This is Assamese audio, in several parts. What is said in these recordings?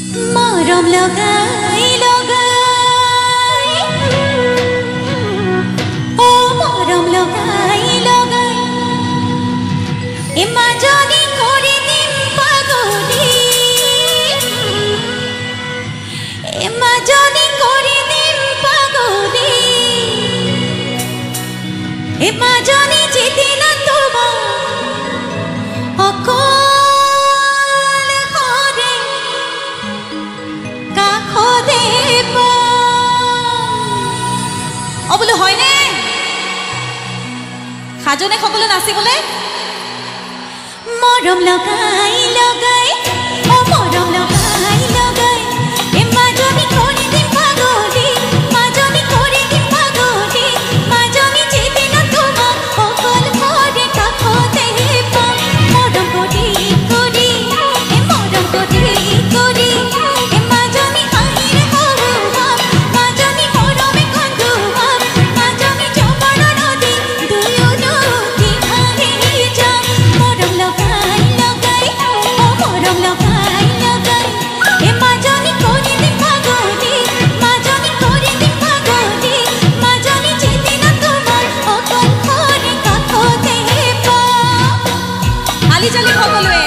মৰম লগাই লগাই ও মৰম লগাই লগাই মাজনী কৰি দিম পাগলী মাজনী কৰি দিম পাগলী মাজনী যেদিন তোমাৰ অকল ঘৰে কাষতে পাম বোলো হয়নে সাজনে সকলো নাচিবলে মৰম লগাই লগাই ও মৰম লগাই লগাই মাজনী কৰি দিম পাগলী মাজনী কৰি দিম পাগলী মাজনী যেদিন তোমাক অকল ঘৰে কাষতে পাম মৰম কৰি কৰি মৰম কৰি কৰি মাজনী হাঁহিৰে হহুৱাম মাজনী মৰমে কন্দুৱাম মাজনী জবৰ নদী দুয়ো নদী ভাঙি যাম মৰম লগাই লগাই ও মৰম লগাই লগাই মাজনী কৰি দিম পাগলী মাজনী কৰি দিম পাগলী মাজনী যেদিন তোমাৰ অকল ঘৰে কাষতে পাম আলি জালি সকলোৱে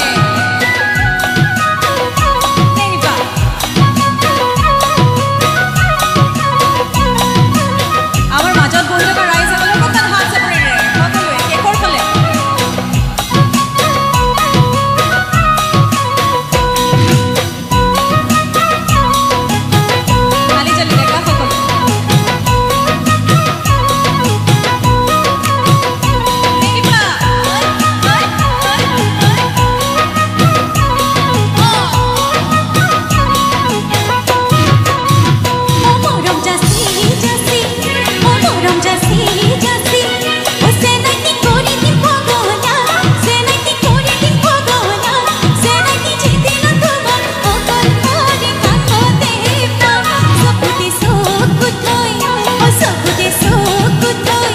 আমাৰ মাজত বহি থকা ৰাইজসকলৰ অকণমান হাত চাপৰিৰে সকলোৱে কেকৰ ফালে আলি জালি ডেকা সকলো মৰম জাসি জাসি ও মৰম জাসি জাসি ও সেনাকি কৰি দিম পগলা সেনাকি কৰি দিম পগলা সেনাকি যেদিন তোমাক অকল ঘৰে কাষতে পাম চকুতে চকু থৈ ও চকুতে চকু থৈ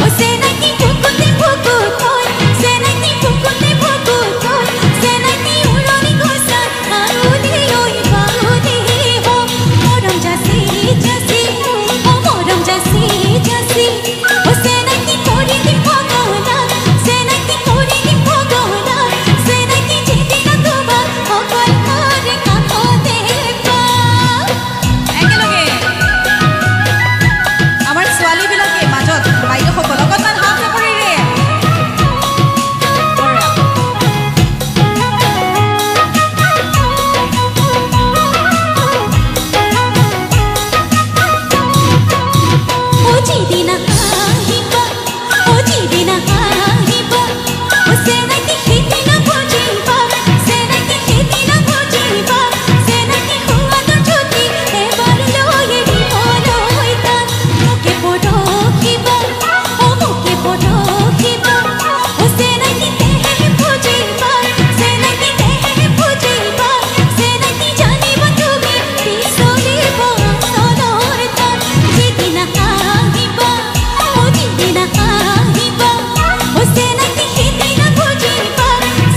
ও সেনাকি বুকুতে বুকু থৈ সেনাকি বুকুতে বুকু থৈ সেনাকি উৰণি গছাত আঙুলি লৈ বাহুলি হওক মৰম জাসি জাসি ও মৰম জাসি জাসি ও সেনাকি কৰি দিম পগলা সেনাকি কৰি দিম পগলা সেনাকি যেদিন তোমাক অকল ঘৰে কাষতে পাম একেলগে আমাৰ ছোৱালীবিলাকে মাজত বাইদেউসকল অকণমান হাত চাপৰিৰে ও যেদিন আহিবা ও যেদিন আহিবা ও সেনাকি সেদিন বুজিবা সেনাকি সেদিন বুজিবা সেনাকি সোৱাদৰ জ্যোতি এবাৰ লৈ দিবলৈ তাত মোকে পৰখিবা ও মোকে পৰখিবা ও সেনাকি দেহে বুজিবা সেনাকি দেহে বুজিবা সেনাকি জানিবা তুমি পিছলিব আচলৰ তাত যেদিন আহিবা ও যেদিন আহিবা ও সেনাকি সেদিন বুজিবা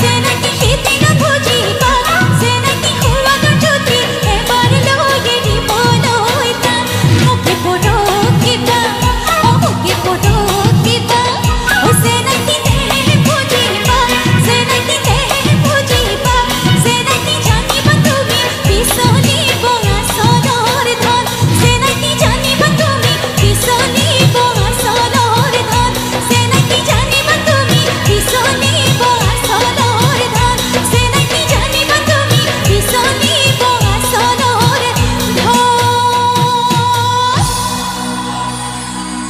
সেনাকি সেদিন বুজিবা সেনাকি সোৱাদৰ জ্যোতি এবাৰ লৈ দিবলৈ তাত মোকে পৰখিবা ও মোকে পৰখিবা ও সেনাকি দেহে বুজিবা সেনাকি দেহে বুজিবা সেনাকি জানিবা তুমি পিছলিব আচলৰ ধন সেনাকি জানিবা তুমি পিছলিব আচলৰ ধন সেনাকি জানিবা তুমি পিছলিব আচলৰ ধন সেনাকি জানিবা তুমি পিছলিব আচলৰ ধন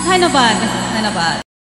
ধন্যবাদ ধন্যবাদ